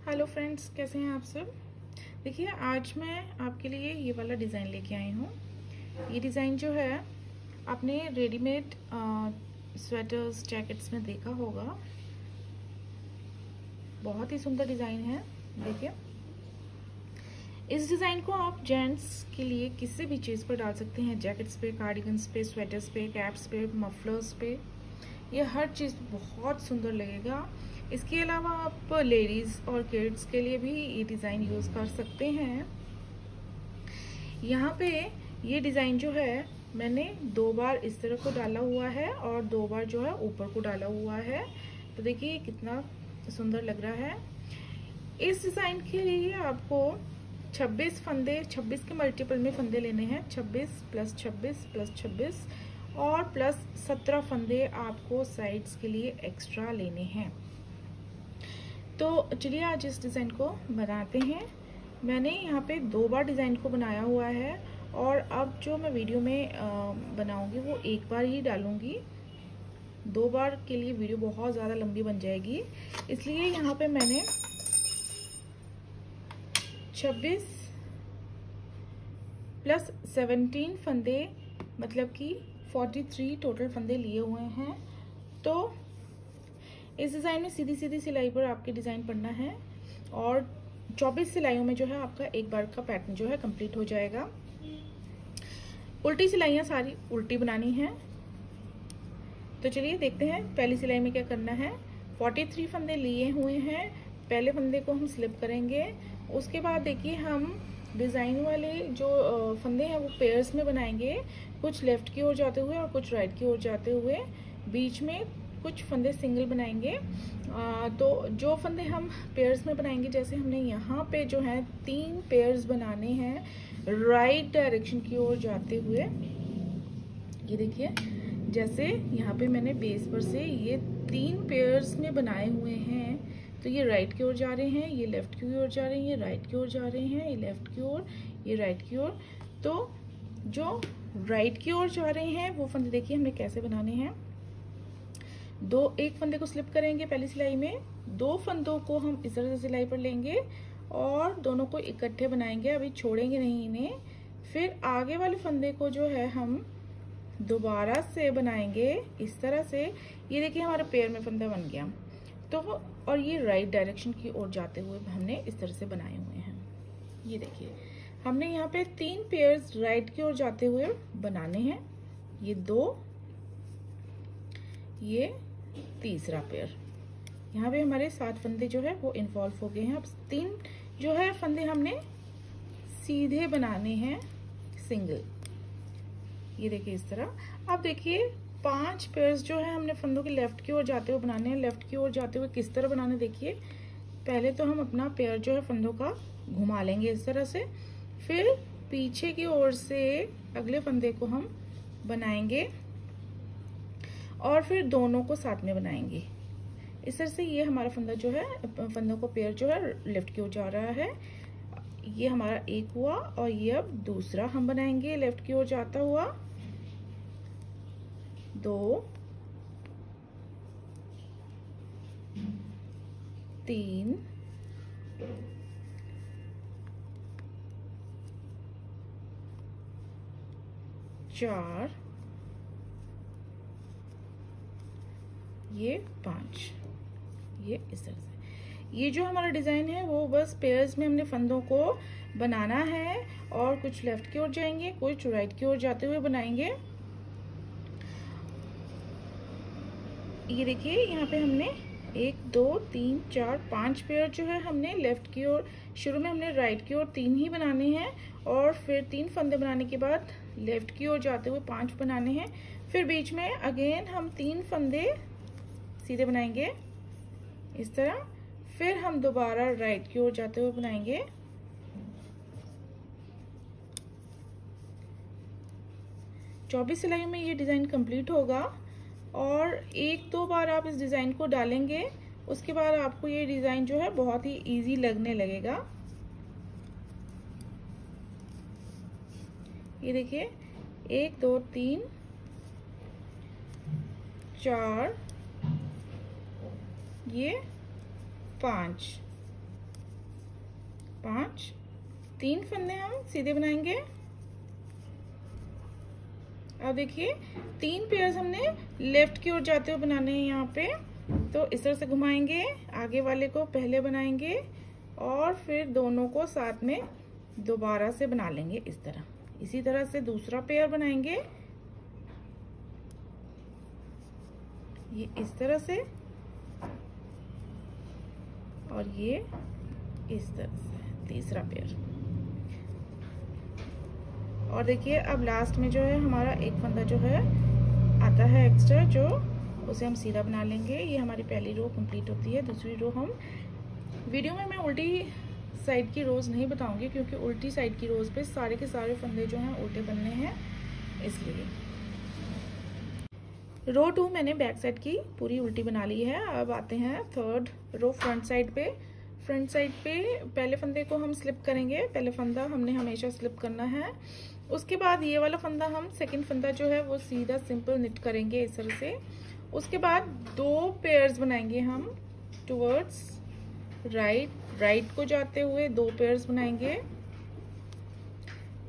Hello friends, कैसे हैं आप सब। देखिए, आज मैं आपके लिए ये वाला डिज़ाइन लेके आई हूँ। ये डिज़ाइन जो है आपने रेडीमेड स्वेटर्स जैकेट्स में देखा होगा। बहुत ही सुंदर डिज़ाइन है। देखिए, इस डिज़ाइन को आप जेंट्स के लिए किसी भी चीज़ पर डाल सकते हैं। जैकेट्स पे, कार्डिगन्स पे, स्वेटर्स पे, कैप्स पे, मफलर्स पे, ये हर चीज़ बहुत सुंदर लगेगा। इसके अलावा आप लेडीज़ और किड्स के लिए भी ये डिज़ाइन यूज़ कर सकते हैं। यहाँ पे ये डिज़ाइन जो है मैंने 2 बार इस तरह को डाला हुआ है और 2 बार जो है ऊपर को डाला हुआ है। तो देखिए कितना सुंदर लग रहा है। इस डिज़ाइन के लिए आपको 26 फंदे, 26 के मल्टीपल में फंदे लेने हैं। 26 प्लस 26 प्लस 26 और प्लस 17 फंदे आपको साइड्स के लिए एक्स्ट्रा लेने हैं। तो चलिए आज इस डिज़ाइन को बनाते हैं। मैंने यहाँ पे 2 बार डिज़ाइन को बनाया हुआ है और अब जो मैं वीडियो में बनाऊंगी वो 1 बार ही डालूंगी। 2 बार के लिए वीडियो बहुत ज़्यादा लंबी बन जाएगी, इसलिए यहाँ पे मैंने 26 प्लस 17 फंदे मतलब कि 43 टोटल फंदे लिए हुए हैं। तो इस डिज़ाइन में सीधी सीधी सिलाई पर आपके डिज़ाइन पड़ना है और 24 सिलाइयों में जो है आपका 1 बार का पैटर्न जो है कंप्लीट हो जाएगा। उल्टी सिलाइयाँ सारी उल्टी बनानी है। तो चलिए देखते हैं पहली सिलाई में क्या करना है। 43 फंदे लिए हुए हैं। पहले फंदे को हम स्लिप करेंगे। उसके बाद देखिए हम डिज़ाइन वाले जो फंदे हैं वो पेयर्स में बनाएंगे, कुछ लेफ्ट की ओर जाते हुए और कुछ राइट की ओर जाते हुए। बीच में कुछ फंदे सिंगल बनाएंगे। तो जो फंदे हम पेयर्स में बनाएंगे, जैसे हमने यहाँ पे जो है 3 पेयर्स बनाने हैं राइट डायरेक्शन की ओर जाते हुए। ये देखिए, जैसे यहाँ पे मैंने बेस पर से ये 3 पेयर्स में बनाए हुए हैं। तो ये राइट की ओर जा रहे हैं, ये लेफ्ट की ओर जा रहे हैं, ये राइट की ओर जा रहे हैं, ये लेफ्ट की ओर, ये राइट की ओर। तो जो राइट की ओर जा रहे हैं वो फंदे देखिए हमने कैसे बनाने हैं। एक फंदे को स्लिप करेंगे पहली सिलाई में, 2 फंदों को हम इस तरह से सिलाई पर लेंगे और दोनों को इकट्ठे बनाएंगे, अभी छोड़ेंगे नहीं इन्हें। फिर आगे वाले फंदे को जो है हम दोबारा से बनाएंगे इस तरह से। ये देखिए हमारा पेयर में फंदा बन गया। तो और ये राइट डायरेक्शन की ओर जाते हुए हमने इस तरह से बनाए हुए हैं। ये देखिए हमने यहाँ पे 3 पेयर्स राइट की ओर जाते हुए बनाने हैं। ये 2, ये तीसरा पेयर। यहाँ पे हमारे 7 फंदे जो है वो इन्वॉल्व हो गए हैं। अब 3 जो है फंदे हमने सीधे बनाने हैं सिंगल। ये देखिए इस तरह। अब देखिए 5 पेयर्स जो है हमने फंदों के लेफ्ट की ओर जाते हुए बनाने हैं। लेफ्ट की ओर जाते हुए किस तरह बनाने, देखिए पहले तो हम अपना पेयर जो है फंदों का घुमा लेंगे इस तरह से, फिर पीछे की ओर से अगले फंदे को हम बनाएंगे और फिर दोनों को साथ में बनाएंगे इस तरह से। ये हमारा फंदा जो है, फंदों को पेयर जो है लेफ्ट की ओर जा रहा है। ये हमारा एक हुआ और ये अब दूसरा हम बनाएंगे लेफ्ट की ओर जाता हुआ। 2, 3, 4, ये 5। ये इस तरह से। ये जो हमारा डिजाइन है वो बस पेयर्स में हमने फंदों को बनाना है और कुछ लेफ्ट की ओर जाएंगे, कुछ राइट की ओर जाते हुए बनाएंगे। ये देखिए यहाँ पे हमने 1 2 3 4 5 पेयर जो है हमने लेफ्ट की ओर, शुरू में हमने राइट की ओर 3 ही बनाने हैं और फिर 3 फंदे बनाने के बाद लेफ्ट की ओर जाते हुए 5 बनाने हैं। फिर बीच में अगेन हम 3 फंदे सीधे बनाएंगे इस तरह। फिर हम दोबारा राइट की ओर जाते हुए बनाएंगे। चौबीस सिलाइयों में ये डिजाइन कंप्लीट होगा और 1-2 बार आप इस डिजाइन को डालेंगे, उसके बाद आपको ये डिजाइन जो है बहुत ही इजी लगने लगेगा। ये देखिए 1 2 3 4, ये 5, 5, 3 फंदे हम सीधे बनाएंगे। अब देखिए 3 पेयर्स हमने लेफ्ट की ओर जाते हुए बनाने हैं यहाँ पे, तो इस तरह से घुमाएंगे, आगे वाले को पहले बनाएंगे और फिर दोनों को साथ में दोबारा से बना लेंगे इस तरह। इसी तरह से दूसरा पेयर बनाएंगे, ये इस तरह से, और ये इस तरह से तीसरा पेयर। और देखिए अब लास्ट में जो है हमारा एक फंदा जो है आता है एक्स्ट्रा, जो उसे हम सीधा बना लेंगे। ये हमारी पहली रो कंप्लीट होती है। दूसरी रो हम वीडियो में मैं उल्टी साइड की रोज नहीं बताऊंगी, क्योंकि उल्टी साइड की रोज पे सारे के सारे फंदे जो हैं उल्टे बनने हैं, इसलिए। रो 2 मैंने बैक साइड की पूरी उल्टी बना ली है। अब आते हैं थर्ड रो फ्रंट साइड पे। फ्रंट साइड पे पहले फंदे को हम स्लिप करेंगे, पहले फंदा हमने हमेशा स्लिप करना है। उसके बाद ये वाला फंदा हम सेकंड फंदा जो है वो सीधा सिंपल निट करेंगे इस तरह से। उसके बाद 2 पेयर्स बनाएंगे हम टुवर्ड्स राइट को जाते हुए 2 पेयर्स बनाएंगे,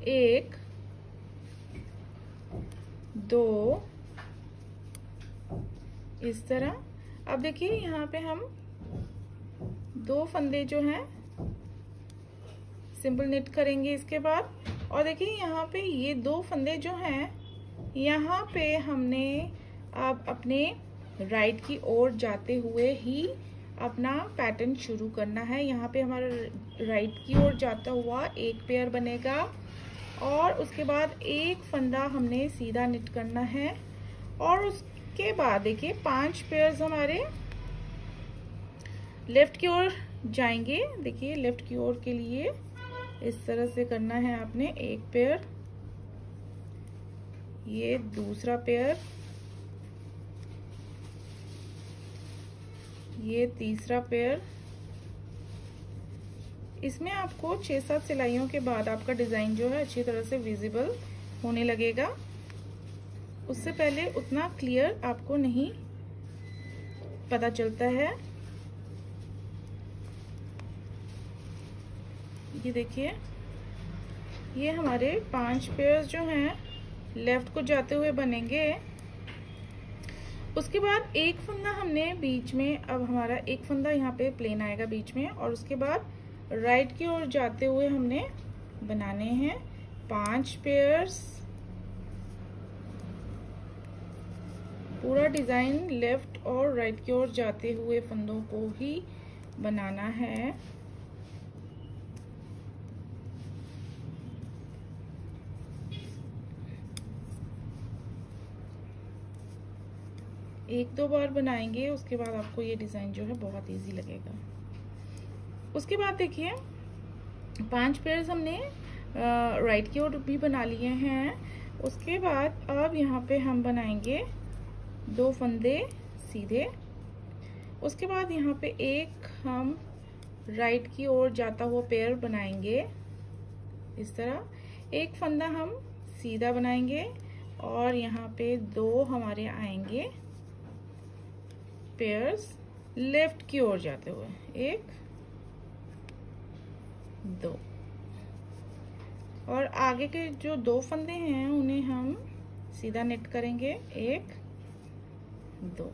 1 2 इस तरह। अब देखिए यहाँ पे हम 2 फंदे जो हैं सिंपल निट करेंगे इसके बाद। और देखिए यहाँ पे ये 2 फंदे जो हैं, यहाँ पे हमने अब अपने राइट की ओर जाते हुए ही अपना पैटर्न शुरू करना है। यहाँ पे हमारा राइट की ओर जाता हुआ एक पेयर बनेगा और उसके बाद एक फंदा हमने सीधा निट करना है। और उसके बाद देखिए 5 पेयर्स हमारे लेफ्ट की ओर जाएंगे। देखिए लेफ्ट की ओर के लिए इस तरह से करना है आपने, एक पेयर, ये दूसरा पेयर, ये तीसरा पेयर। इसमें आपको 6-7 सिलाइयों के बाद आपका डिजाइन जो है अच्छी तरह से विजिबल होने लगेगा। उससे पहले उतना क्लियर आपको नहीं पता चलता है। ये देखिए ये हमारे 5 पेयर्स जो हैं लेफ्ट को जाते हुए बनेंगे। उसके बाद एक फंदा हमने बीच में, अब हमारा एक फंदा यहाँ पे प्लेन आएगा बीच में, और उसके बाद राइट की ओर जाते हुए हमने बनाने हैं 5 पेयर्स। पूरा डिजाइन लेफ्ट और राइट की ओर जाते हुए फंदों को ही बनाना है। एक दो बार बनाएंगे, उसके बाद आपको ये डिजाइन जो है बहुत इजी लगेगा। उसके बाद देखिए 5 पेयर्स हमने राइट की ओर भी बना लिए हैं। उसके बाद अब यहाँ पे हम बनाएंगे 2 फंदे सीधे। उसके बाद यहाँ पे एक हम राइट की ओर जाता हुआ पेयर बनाएंगे इस तरह। एक फंदा हम सीधा बनाएंगे और यहाँ पे 2 हमारे आएंगे पेयर्स लेफ्ट की ओर जाते हुए, 1 2। और आगे के जो 2 फंदे हैं उन्हें हम सीधा नेट करेंगे, 1 2।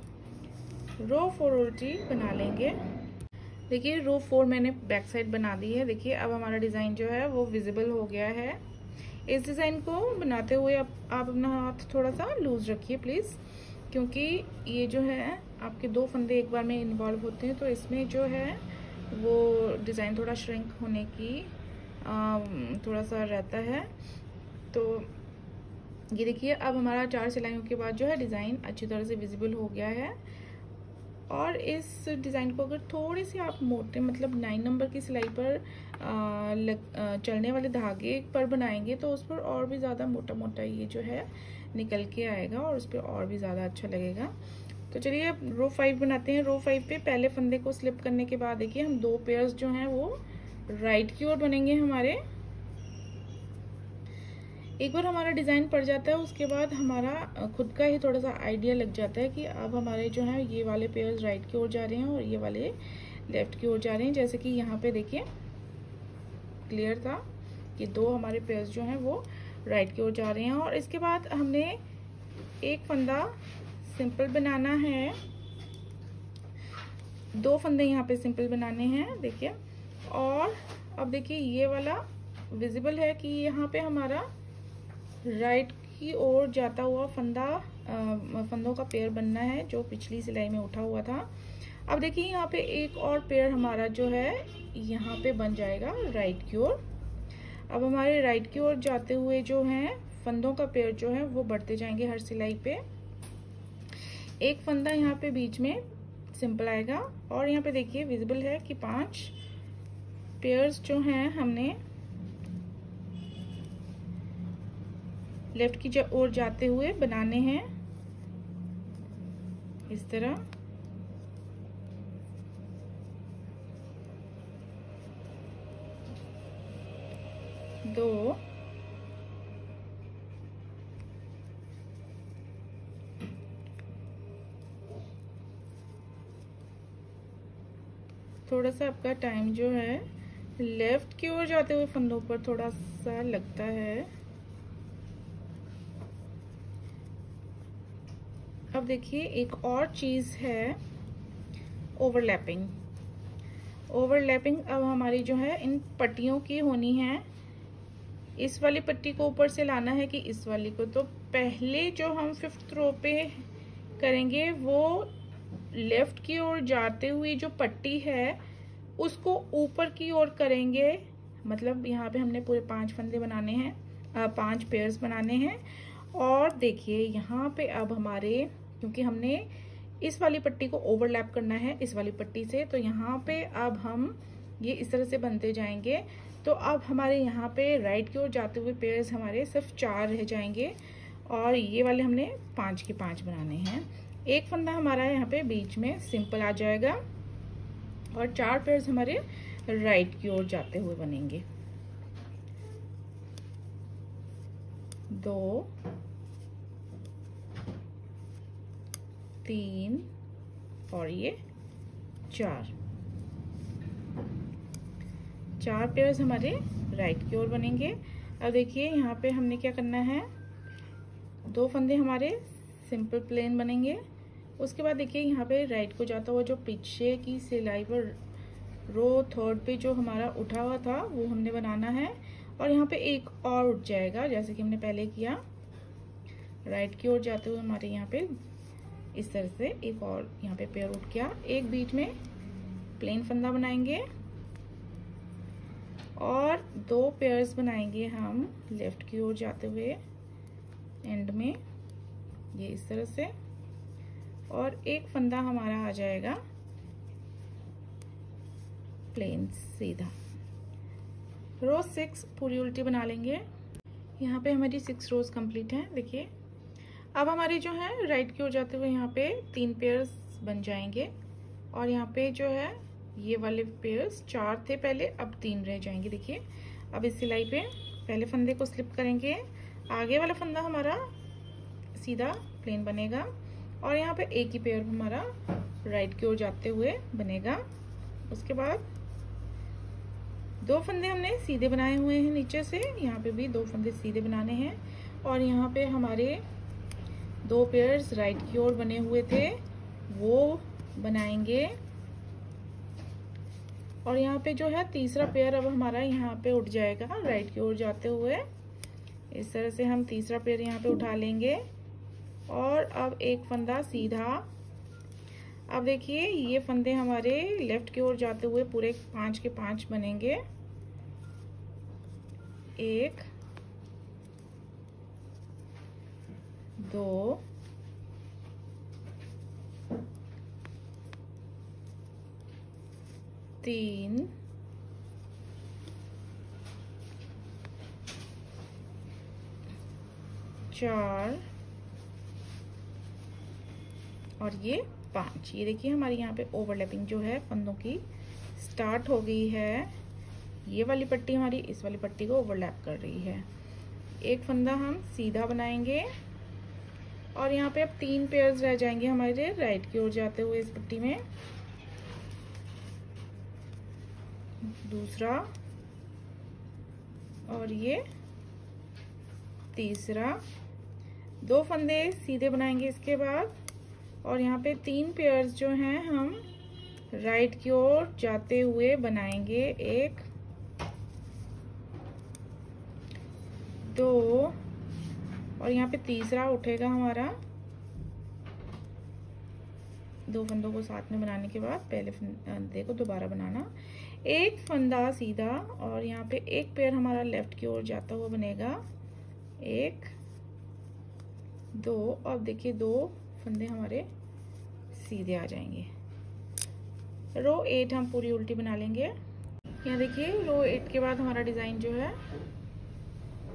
रो 4 उल्टी बना लेंगे। देखिए रो 4 मैंने बैक साइड बना दी है। देखिए अब हमारा डिजाइन जो है वो विजिबल हो गया है। इस डिजाइन को बनाते हुए आप अपना हाथ थोड़ा सा लूज रखिए प्लीज, क्योंकि ये जो है आपके 2 फंदे एक बार में इन्वॉल्व होते हैं, तो इसमें जो है वो डिजाइन थोड़ा श्रिंक होने की थोड़ा सा रहता है। तो ये देखिए अब हमारा 4 सिलाइयों के बाद जो है डिजाइन अच्छी तरह से विजिबल हो गया है। और इस डिजाइन को अगर थोड़े से आप मोटे, मतलब 9 नंबर की सिलाई पर चलने वाले धागे पर बनाएंगे तो उस पर और भी ज्यादा मोटा मोटा ये जो है निकल के आएगा और उस पर और भी ज्यादा अच्छा लगेगा। तो चलिए अब रो 5 बनाते हैं। रो 5 पे पहले फंदे को स्लिप करने के बाद देखिए हम 2 पेयर्स जो हैं वो राइट की ओर बनेंगे हमारे। एक बार हमारा डिजाइन पड़ जाता है उसके बाद हमारा खुद का ही थोड़ा सा आइडिया लग जाता है कि अब हमारे जो है ये वाले पेयर्स राइट की ओर जा रहे हैं और ये वाले लेफ्ट की ओर जा रहे हैं। जैसे कि यहाँ पे देखिए क्लियर था कि 2 हमारे पेयर्स जो हैं वो राइट की ओर जा रहे हैं। और इसके बाद हमने एक फंदा सिंपल बनाना है, 2 फंदे यहाँ पे सिंपल बनाने हैं देखिए। और अब देखिए ये वाला विजिबल है कि यहाँ पे हमारा राइट की ओर जाता हुआ फंदों का पेयर बनना है जो पिछली सिलाई में उठा हुआ था। अब देखिए यहाँ पे एक और पेयर हमारा जो है यहाँ पे बन जाएगा राइट की ओर। अब हमारे राइट की ओर जाते हुए जो है फंदों का पेयर जो है वो बढ़ते जाएंगे हर सिलाई पे। एक फंदा यहाँ पे बीच में सिंपल आएगा और यहाँ पे देखिए विजिबल है कि 5 पेयर्स जो हैं हमने लेफ्ट की ओर जाते हुए बनाने हैं इस तरह। दो, थोड़ा सा आपका टाइम जो है लेफ्ट की ओर जाते हुए फंदों पर थोड़ा सा लगता है। अब देखिए एक और चीज है ओवरलैपिंग। ओवरलैपिंग अब हमारी जो है इन पट्टियों की होनी है। इस वाली पट्टी को ऊपर से लाना है कि इस वाली को। तो पहले जो हम 5th रो पे करेंगे वो लेफ्ट की ओर जाते हुए जो पट्टी है उसको ऊपर की ओर करेंगे। मतलब यहाँ पे हमने पूरे 5 फंदे बनाने हैं, 5 पेयर्स बनाने हैं। और देखिए यहाँ पे अब हमारे, क्योंकि हमने इस वाली पट्टी को ओवरलैप करना है इस वाली पट्टी से, तो यहाँ पे अब हम ये इस तरह से बनते जाएंगे। तो अब हमारे यहाँ पे राइट की ओर जाते हुए पेयर्स हमारे सिर्फ 4 रह जाएंगे और ये वाले हमने 5 के 5 बनाने हैं। एक फंदा हमारा यहाँ पे बीच में सिंपल आ जाएगा और 4 पेयर्स हमारे राइट की ओर जाते हुए बनेंगे। 2, 3 और ये 4 पेयर्स हमारे राइट की ओर बनेंगे। अब देखिए यहाँ पे हमने क्या करना है, 2 फंदे हमारे सिंपल प्लेन बनेंगे। उसके बाद देखिए यहाँ पे राइट को जाता हुआ जो पीछे की सिलाई पर रो 3rd पे जो हमारा उठा हुआ था वो हमने बनाना है। और यहाँ पे एक और उठ जाएगा जैसे कि हमने पहले किया। राइट की ओर जाते हुए हमारे यहाँ पे इस तरह से एक और यहाँ पे पेयर उठ गया। एक बीच में प्लेन फंदा बनाएंगे और 2 पेयर्स बनाएंगे हम लेफ्ट की ओर जाते हुए एंड में, ये इस तरह से। और एक फंदा हमारा आ जाएगा प्लेन सीधा। रो 6 पूरी उल्टी बना लेंगे। यहाँ पे हमारी 6 रोज कंप्लीट हैं। देखिए अब हमारी जो है राइट की ओर जाते हुए यहाँ पे 3 पेयर्स बन जाएंगे और यहाँ पे जो है ये वाले पेयर्स 4 थे पहले, अब 3 रह जाएंगे। देखिए अब इस सिलाई पे पहले फंदे को स्लिप करेंगे, आगे वाला फंदा हमारा सीधा प्लेन बनेगा और यहाँ पे एक ही पेयर हमारा राइट की ओर जाते हुए बनेगा। उसके बाद 2 फंदे हमने सीधे बनाए हुए हैं नीचे से, यहाँ पे भी 2 फंदे सीधे बनाने हैं और यहाँ पे हमारे 2 पेयर्स राइट की ओर बने हुए थे वो बनाएंगे। और यहाँ पे जो है तीसरा पेयर अब हमारा यहाँ पे उठ जाएगा राइट की ओर जाते हुए। इस तरह से हम तीसरा पेयर यहाँ पे उठा लेंगे और अब एक फंदा सीधा। अब देखिए ये फंदे हमारे लेफ्ट की ओर जाते हुए पूरे 5 के 5 बनेंगे। 1, 2, 3, 4 और ये 5। ये देखिए हमारी यहाँ पे ओवरलैपिंग जो है फंदों की स्टार्ट हो गई है। ये वाली पट्टी हमारी इस वाली पट्टी को ओवरलैप कर रही है। एक फंदा हम सीधा बनाएंगे और यहाँ पे अब 3 पेयर्स रह जाएंगे हमारे राइट की ओर जाते हुए इस पट्टी में। दूसरा, और ये तीसरा। 2 फंदे सीधे बनाएंगे इसके बाद, और यहाँ पे 3 पेयर्स जो हैं हम राइट की ओर जाते हुए बनाएंगे। 1 2 और यहाँ पे तीसरा उठेगा हमारा। 2 फंदों को साथ में बनाने के बाद पहले फंदे को दोबारा बनाना। 1 फंदा सीधा, और यहाँ पे 1 पेयर हमारा लेफ्ट की ओर जाता हुआ बनेगा। 1 2, और देखिए 2 फंदे हमारे सीधे आ जाएंगे। रो 8 हम पूरी उल्टी बना लेंगे। यहाँ देखिए रो 8 के बाद हमारा डिजाइन जो है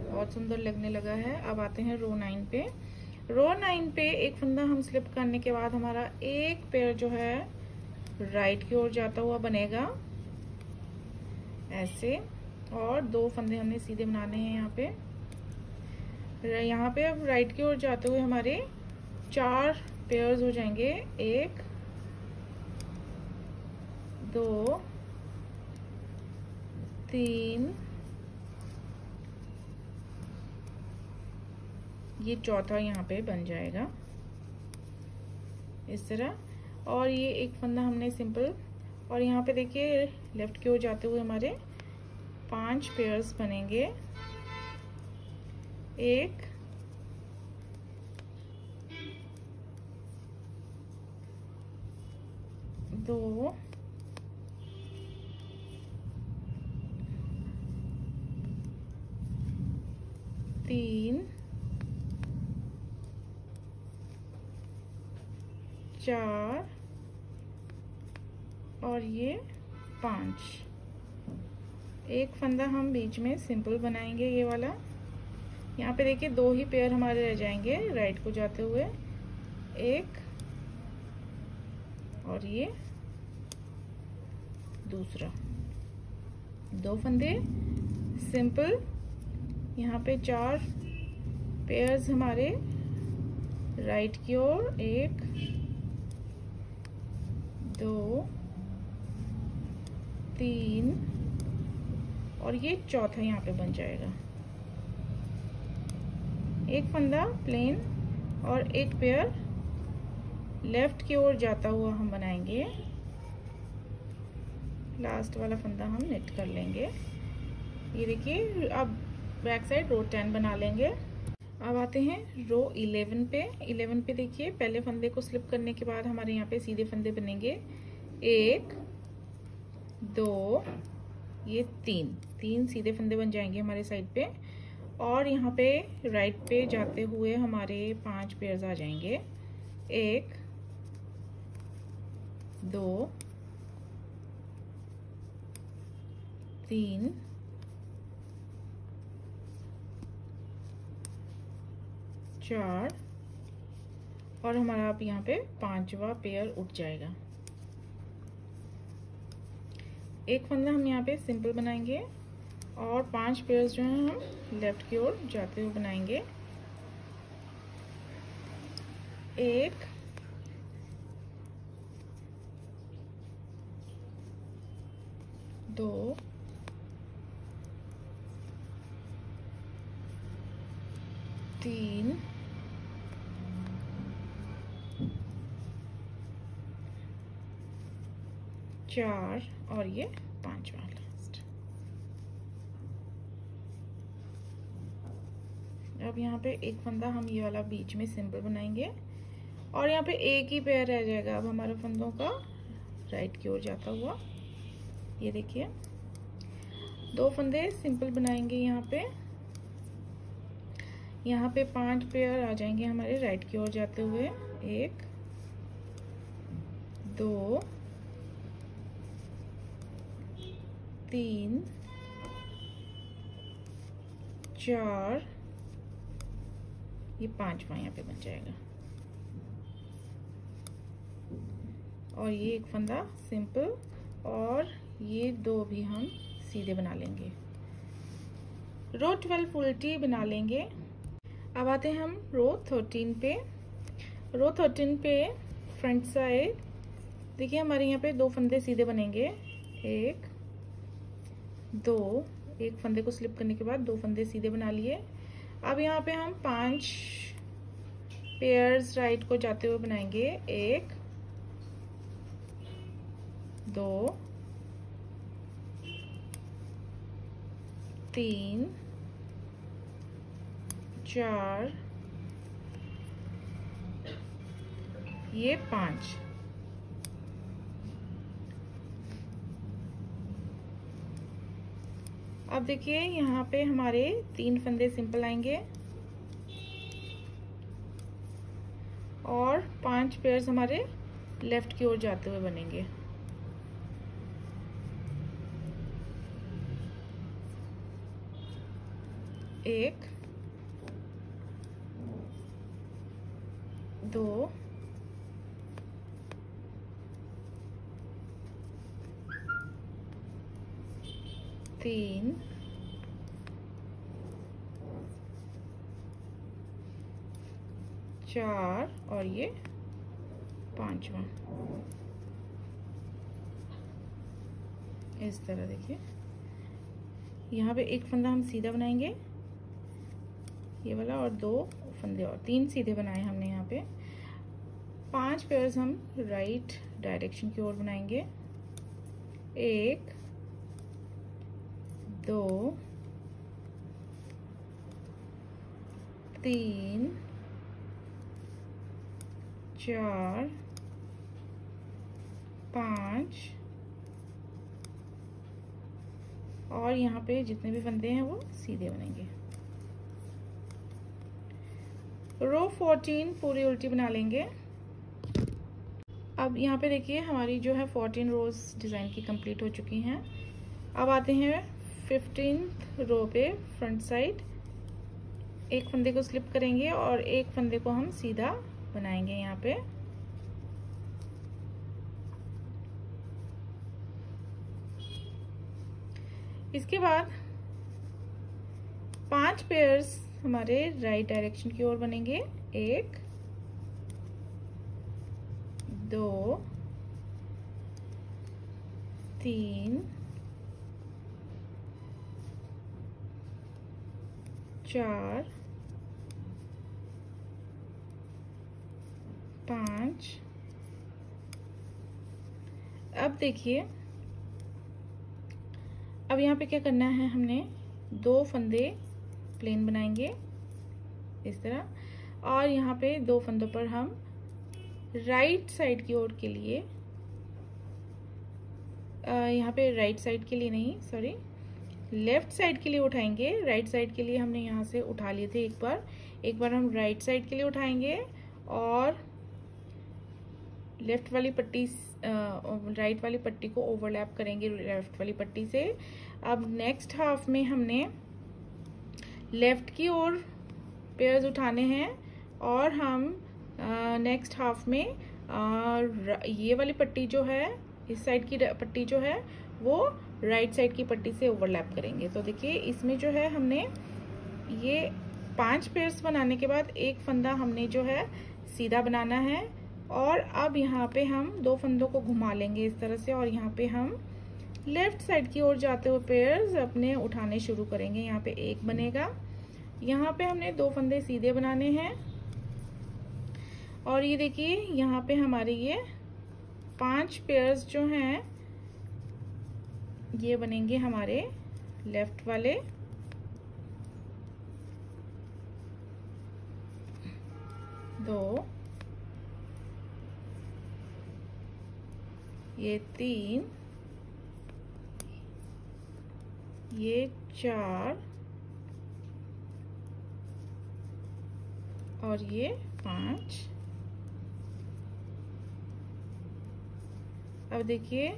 बहुत सुंदर लगने लगा है। अब आते हैं रो 9 पे। रो 9 पे 1 फंदा हम स्लिप करने के बाद हमारा 1 पेयर जो है राइट की ओर जाता हुआ बनेगा ऐसे, और 2 फंदे हमने सीधे बनाने हैं यहाँ पे। अब राइट की ओर जाते हुए हमारे 4 पेयर्स हो जाएंगे। 1 2 3, ये चौथा यहाँ पे बन जाएगा इस तरह। और ये 1 फंदा हमने सिंपल, और यहाँ पे देखिए लेफ्ट की ओर जाते हुए हमारे 5 पेयर्स बनेंगे। 1 2 3 4 और ये 5। 1 फंदा हम बीच में सिंपल बनाएंगे ये वाला। यहाँ पे देखिए 2 ही पेयर हमारे रह जाएंगे राइट को जाते हुए। 1 और ये दूसरा। 2 फंदे सिंपल। यहाँ पे 4 पेयर्स हमारे राइट की ओर। 1 2 3 और ये चौथा यहाँ पे बन जाएगा। 1 फंदा प्लेन और 1 पेयर लेफ्ट की ओर जाता हुआ हम बनाएंगे। लास्ट वाला फंदा हम नेट कर लेंगे। ये देखिए अब बैक साइड रो 10 बना लेंगे। अब आते हैं रो 11 पे। 11 पे देखिए पहले फंदे को स्लिप करने के बाद हमारे यहाँ पे सीधे फंदे बनेंगे। 1 2 ये 3 सीधे फंदे बन जाएंगे हमारे साइड पे। और यहाँ पे राइट पे जाते हुए हमारे 5 पेयर्स आ जाएंगे। 1 2 3 4 और हमारा अब यहाँ पे 5वां पेयर उठ जाएगा। 1 फंदा हम यहाँ पे सिंपल बनाएंगे और 5 पेयर्स जो हैं हम लेफ्ट की ओर जाते हुए बनाएंगे। 1 2 3 4 और ये 5वां लास्ट। अब यहाँ पे 1 फंदा हम ये वाला बीच में सिंपल बनाएंगे और यहाँ पे 1 ही पेयर रह जाएगा अब हमारे फंदों का राइट की ओर जाता हुआ। ये देखिए 2 फंदे सिंपल बनाएंगे यहाँ पे 5 पेयर आ जाएंगे हमारे राइट की ओर जाते हुए। 1 2 3 4 ये 5वां यहाँ पे बन जाएगा। और ये 1 फंदा सिंपल और ये 2 भी हम सीधे बना लेंगे। रो 12 उल्टी बना लेंगे। अब आते हैं हम रो 13 पे। रो 13 पे फ्रंट साइड देखिए हमारे यहाँ पे 2 फंदे सीधे बनेंगे। 1 2 एक फंदे को स्लिप करने के बाद 2 फंदे सीधे बना लिए। अब यहाँ पे हम 5 पेयर्स राइट को जाते हुए बनाएंगे। 1 2 3 4 ये 5। अब देखिए यहाँ पे हमारे 3 फंदे सिंपल आएंगे और 5 पेयर्स हमारे लेफ्ट की ओर जाते हुए बनेंगे। एक 2 3 4 और ये 5वां। इस तरह देखिए यहाँ पे एक फंदा हम सीधा बनाएंगे ये वाला और 2 फंदे और 3 सीधे बनाए हमने। यहाँ पे 5 पेयर्स हम राइट डायरेक्शन की ओर बनाएंगे। 1 2 3 4 5 और यहाँ पे जितने भी फंदे हैं वो सीधे बनेंगे। रो 14 पूरी उल्टी बना लेंगे। अब यहाँ पे देखिए हमारी जो है 14 रोज डिज़ाइन की कंप्लीट हो चुकी हैं। अब आते हैं 15th रो पे फ्रंट साइड। एक फंदे को स्लिप करेंगे और एक फंदे को हम सीधा बनाएंगे यहाँ पे। इसके बाद 5 पेयर्स हमारे राइट डायरेक्शन की ओर बनेंगे। 1 2 3 4 5। अब देखिए अब यहाँ पे क्या करना है, हमने 2 फंदे प्लेन बनाएंगे इस तरह और यहाँ पे 2 फंदों पर हम राइट साइड की ओर के लिए यहाँ पे राइट साइड के लिए नहीं सॉरी लेफ्ट साइड के लिए उठाएंगे। राइट साइड के लिए हमने यहाँ से उठा लिए थे एक बार हम राइट साइड के लिए उठाएंगे और लेफ्ट वाली पट्टी राइट वाली पट्टी को ओवरलैप करेंगे लेफ्ट वाली पट्टी से। अब नेक्स्ट हाफ में हमने लेफ्ट की ओर पेयर्स उठाने हैं और हम नेक्स्ट हाफ में ये वाली पट्टी जो है इस साइड की पट्टी जो है वो राइट साइड की पट्टी से ओवरलैप करेंगे। तो देखिए इसमें जो है हमने ये 5 पेयर्स बनाने के बाद एक फंदा हमने जो है सीधा बनाना है और अब यहाँ पे हम 2 फंदों को घुमा लेंगे इस तरह से और यहाँ पे हम लेफ्ट साइड की ओर जाते हुए पेयर्स अपने उठाने शुरू करेंगे। यहाँ पे 1 बनेगा, यहाँ पे हमने 2 फंदे सीधे बनाने हैं और ये देखिए यहाँ पे हमारे ये 5 पेयर्स जो हैं ये बनेंगे हमारे लेफ्ट वाले। दो ये 3 ये 4 और ये 5। अब देखिए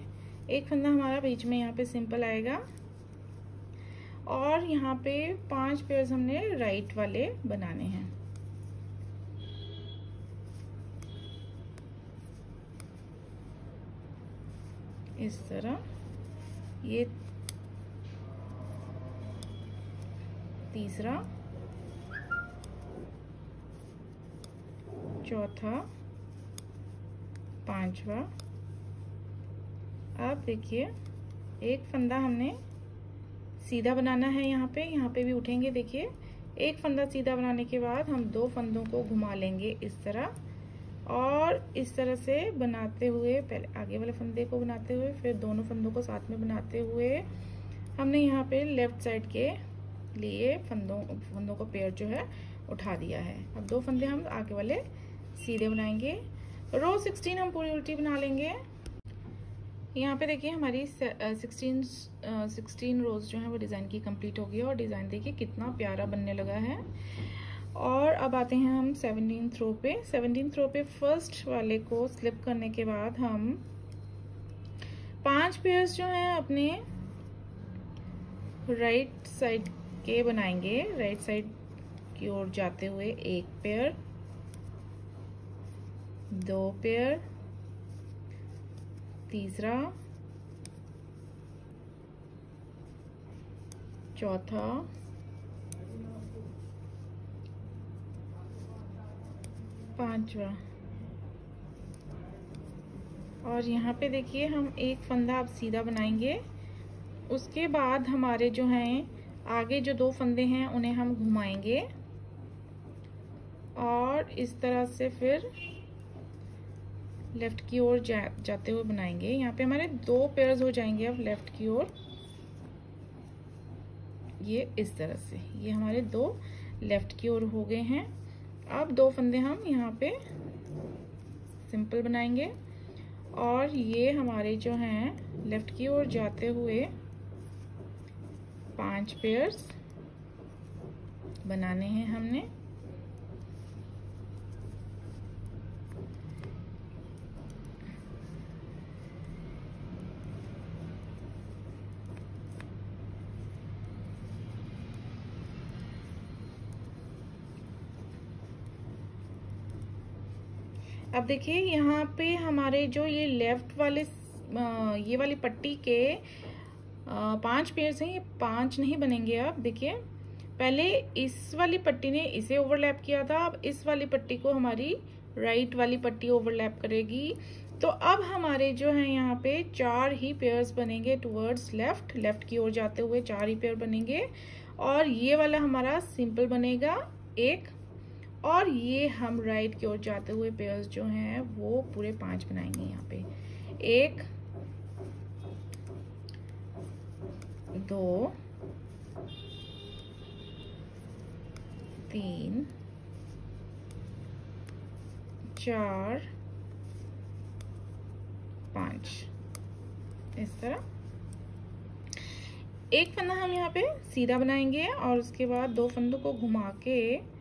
एक फंदा हमारा बीच में यहाँ पे सिंपल आएगा और यहाँ पे 5 पेयर्स हमने राइट वाले बनाने हैं। इस तरह ये तीसरा, चौथा, 5वां। अब देखिए एक फंदा हमने सीधा बनाना है। यहाँ पे भी उठेंगे। देखिए, एक फंदा सीधा बनाने के बाद हम 2 फंदों को घुमा लेंगे इस तरह, और इस तरह से बनाते हुए, पहले आगे वाले फंदे को बनाते हुए फिर दोनों फंदों को साथ में बनाते हुए हमने यहाँ पे लेफ्ट साइड के लिए फंदों को पेयर जो है उठा दिया है। अब 2 फंदे हम आगे वाले सीधे बनाएंगे। रो 16 हम पूरी उल्टी बना लेंगे। यहाँ पे देखिए हमारी 16 रोज जो है वो डिज़ाइन की कंप्लीट हो गई है, और डिज़ाइन देखिए कितना प्यारा बनने लगा है। और अब आते हैं हम 17th रो पे। 17th रो पे फर्स्ट वाले को स्लिप करने के बाद हम 5 पेयर्स जो हैं अपने राइट साइड के बनाएंगे। राइट साइड की ओर जाते हुए 1 पेयर, 2 पेयर, तीसरा, चौथा, पांचवा, और यहाँ पे देखिए हम एक फंदा अब सीधा बनाएंगे। उसके बाद हमारे जो हैं आगे जो 2 फंदे हैं उन्हें हम घुमाएंगे, और इस तरह से फिर लेफ्ट की ओर जाते हुए बनाएंगे। यहाँ पे हमारे 2 पेयर्स हो जाएंगे अब लेफ्ट की ओर, ये इस तरह से, ये हमारे 2 लेफ्ट की ओर हो गए हैं। अब 2 फंदे हम यहाँ पे सिंपल बनाएंगे, और ये हमारे जो हैं लेफ्ट की ओर जाते हुए 5 पेयर्स बनाने हैं हमने। अब देखिए यहाँ पे हमारे जो ये लेफ्ट वाले ये वाली पट्टी के 5 पेयर्स हैं, ये 5 नहीं बनेंगे। अब देखिए, पहले इस वाली पट्टी ने इसे ओवरलैप किया था, अब इस वाली पट्टी को हमारी राइट वाली पट्टी ओवरलैप करेगी। तो अब हमारे जो है यहाँ पे 4 ही पेयर्स बनेंगे टुवर्ड्स लेफ्ट, लेफ्ट की ओर जाते हुए 4 ही पेयर बनेंगे, और ये वाला हमारा सिंपल बनेगा 1, और ये हम राइट की ओर जाते हुए पेयर्स जो हैं वो पूरे 5 बनाएंगे। यहाँ पे 1, 2, 3, 4, 5, इस तरह। एक फंदा हम यहाँ पे सीधा बनाएंगे, और उसके बाद 2 फंदों को घुमा के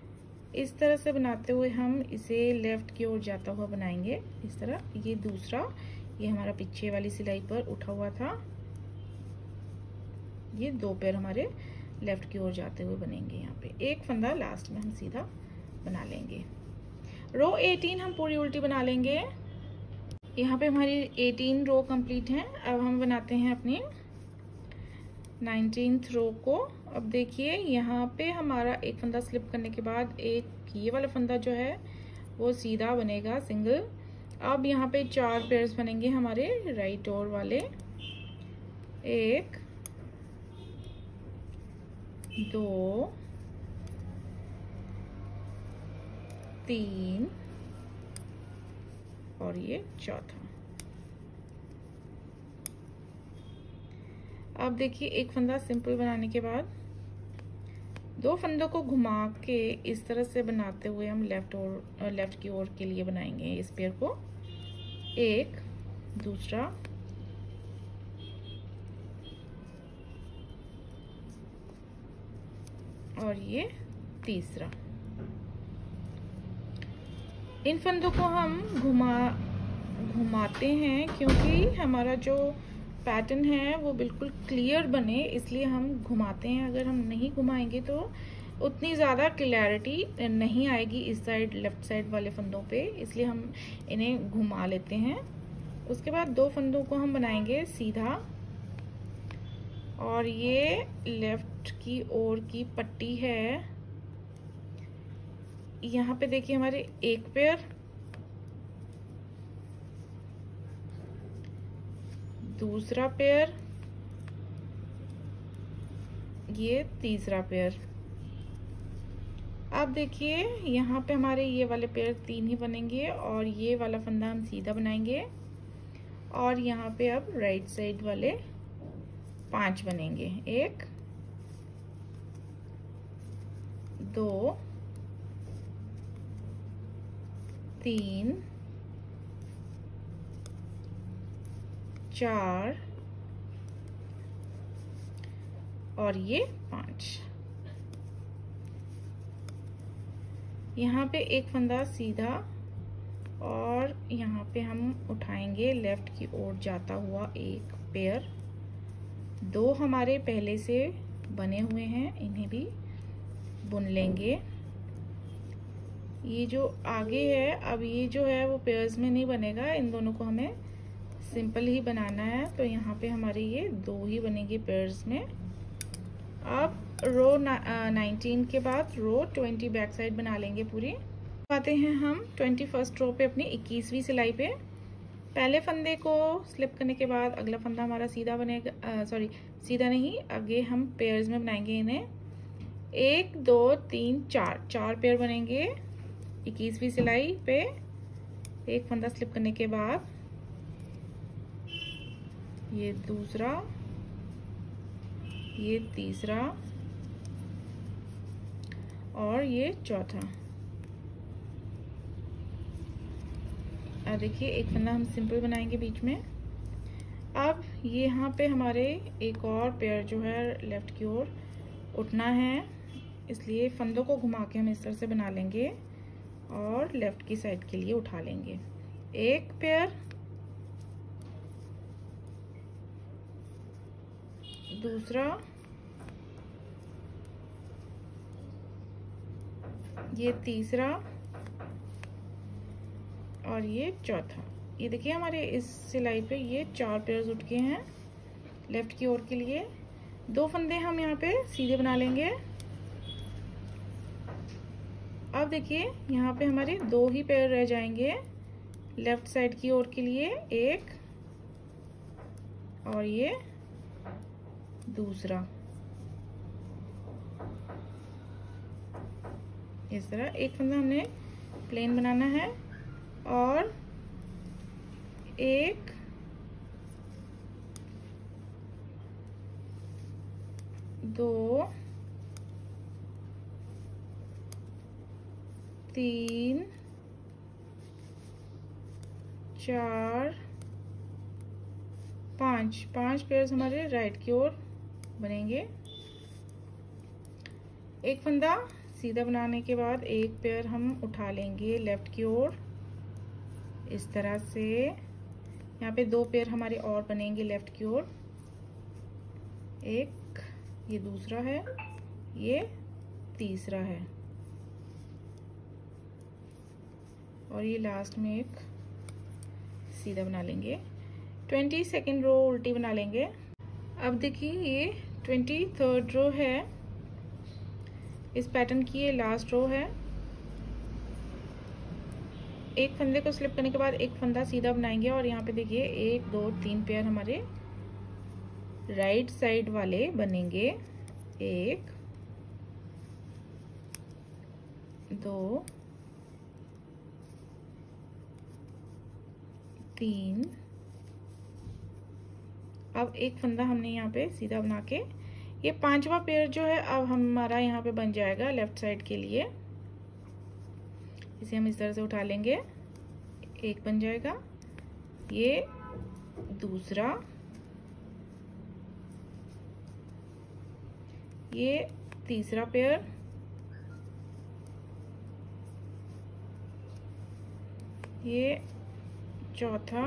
इस तरह से बनाते हुए हम इसे लेफ्ट की ओर जाता हुआ बनाएंगे इस तरह। ये दूसरा, ये हमारा पीछे वाली सिलाई पर उठा हुआ था, ये 2 पेयर हमारे लेफ्ट की ओर जाते हुए बनेंगे। यहाँ पे एक फंदा लास्ट में हम सीधा बना लेंगे। रो 18 हम पूरी उल्टी बना लेंगे। यहाँ पे हमारी 18 रो कंप्लीट है। अब हम बनाते हैं अपनी 19th रो को। अब देखिए यहाँ पे हमारा एक फंदा स्लिप करने के बाद एक ये वाला फंदा जो है वो सीधा बनेगा सिंगल। अब यहाँ पे 4 पेयर्स बनेंगे हमारे राइट ओर वाले, 1, 2, 3 और ये चौथा। अब देखिए एक फंदा सिंपल बनाने के बाद 2 फंदों को घुमा के इस तरह से बनाते हुए हम लेफ्ट की ओर के लिए बनाएंगे इस पेयर को। एक, दूसरा, और ये तीसरा। इन फंदों को हम घुमाते हैं क्योंकि हमारा जो पैटर्न है वो बिल्कुल क्लियर बने, इसलिए हम घुमाते हैं। अगर हम नहीं घुमाएंगे तो उतनी ज़्यादा क्लैरिटी नहीं आएगी इस साइड लेफ्ट साइड वाले फंदों पे, इसलिए हम इन्हें घुमा लेते हैं। उसके बाद 2 फंदों को हम बनाएंगे सीधा, और ये लेफ्ट की ओर की पट्टी है। यहाँ पे देखिए हमारे एक पेयर, दूसरा पेयर, ये तीसरा पेयर। अब देखिए यहाँ पे हमारे ये वाले पेयर 3 ही बनेंगे और ये वाला फंदा हम सीधा बनाएंगे और यहाँ पे अब राइट साइड वाले 5 बनेंगे। 1 2 3 4 और ये 5। यहाँ पे एक फंदा सीधा और यहाँ पे हम उठाएंगे लेफ्ट की ओर जाता हुआ एक पेयर। 2 हमारे पहले से बने हुए हैं, इन्हें भी बुन लेंगे। ये जो आगे है, अब ये जो है वो पेयर्स में नहीं बनेगा, इन दोनों को हमें सिंपल ही बनाना है। तो यहाँ पे हमारे ये 2 ही बनेंगे पेयर्स में। अब रो 19 के बाद रो 20 बैक साइड बना लेंगे पूरी। आते हैं हम 21st रो पे अपनी 21वीं सिलाई पे। पहले फंदे को स्लिप करने के बाद अगला फंदा हमारा सीधा बनेगा, सॉरी सीधा नहीं, आगे हम पेयर्स में बनाएंगे इन्हें। 1 2 3 4 पेयर बनेंगे 21वीं सिलाई पे। एक फंदा स्लिप करने के बाद ये दूसरा, ये तीसरा और ये चौथा। देखिए एक फंदा हम सिंपल बनाएंगे बीच में। अब ये यहाँ पे हमारे एक और पेयर जो है लेफ्ट की ओर उठना है, इसलिए फंदों को घुमा के हम इस तरह से बना लेंगे और लेफ्ट की साइड के लिए उठा लेंगे। एक पेयर, दूसरा, ये तीसरा और ये चौथा। ये देखिए हमारे इस सिलाई पे ये 4 पेयर्स उठ के हैं लेफ्ट की ओर के लिए। 2 फंदे हम यहाँ पे सीधे बना लेंगे। अब देखिए यहाँ पे हमारे 2 ही पेयर रह जाएंगे लेफ्ट साइड की ओर के लिए। एक और ये दूसरा। इस तरह एक फंदा हमने प्लेन बनाना है और 1 2 3 4 5 पेयर्स हमारे राइट की ओर बनेंगे। एक फंदा सीधा बनाने के बाद एक पेयर हम उठा लेंगे लेफ्ट की ओर इस तरह से। यहाँ पे 2 पेयर हमारे और बनेंगे लेफ्ट की ओर। एक ये दूसरा है, ये तीसरा है और ये लास्ट में एक सीधा बना लेंगे। 22nd रो उल्टी बना लेंगे। अब देखिए ये 23rd रो है, इस पैटर्न की ये लास्ट रो है। एक फंदे को स्लिप करने के बाद एक फंदा सीधा बनाएंगे और यहाँ पे देखिए 1 2 3 पेयर हमारे राइट साइड वाले बनेंगे। 1 2 3। अब एक फंदा हमने यहाँ पे सीधा बना के ये 5वां पेयर जो है अब हमारा यहाँ पे बन जाएगा लेफ्ट साइड के लिए। इसे हम इस तरह से उठा लेंगे, एक बन जाएगा। ये दूसरा, ये तीसरा पेयर, ये चौथा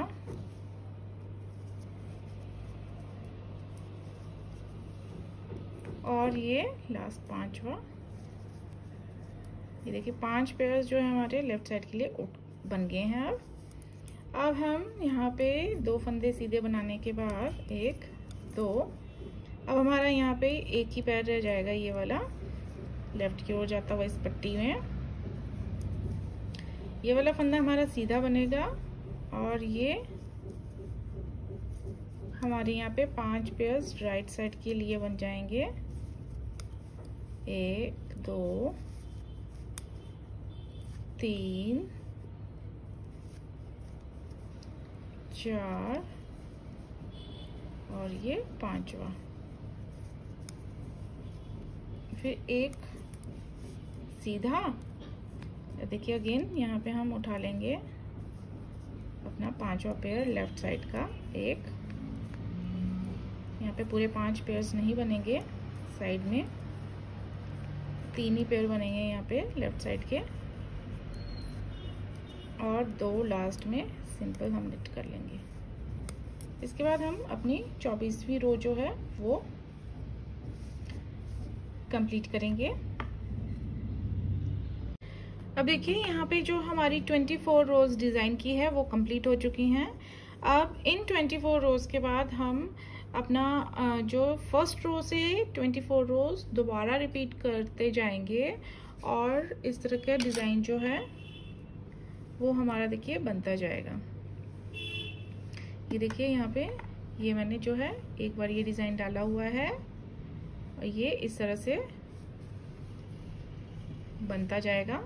और ये लास्ट 5वां। ये देखिए 5 पेयर्स जो है हमारे लेफ्ट साइड के लिए बन गए हैं। अब हम यहाँ पे 2 फंदे सीधे बनाने के बाद 1 2, अब हमारा यहाँ पे एक ही पैर रह जाएगा, ये वाला लेफ्ट की ओर जाता हुआ इस पट्टी में। ये वाला फंदा हमारा सीधा बनेगा और ये हमारे यहाँ पे 5 पेयर्स राइट साइड के लिए बन जाएंगे। 1 2 3 4 और ये 5वां, फिर एक सीधा। देखिए अगेन यहाँ पे हम उठा लेंगे अपना 5वां पेयर लेफ्ट साइड का। एक यहाँ पे पूरे 5 पेयर्स नहीं बनेंगे, साइड में 3 ही पेयर बनेंगे यहाँ पे लेफ्ट साइड के, और 2 लास्ट में सिंपल हम निट कर लेंगे। इसके बाद हम अपनी 24वीं रो जो है वो कंप्लीट करेंगे। अब देखिए यहाँ पे जो हमारी 24 रोज डिज़ाइन की है वो कंप्लीट हो चुकी हैं। अब इन 24 रोज के बाद हम अपना जो फर्स्ट रो से 24 रोज दोबारा रिपीट करते जाएंगे और इस तरह का डिज़ाइन जो है वो हमारा देखिए बनता जाएगा। ये देखिए यहाँ पे ये मैंने जो है एक बार ये डिज़ाइन डाला हुआ है और ये इस तरह से बनता जाएगा।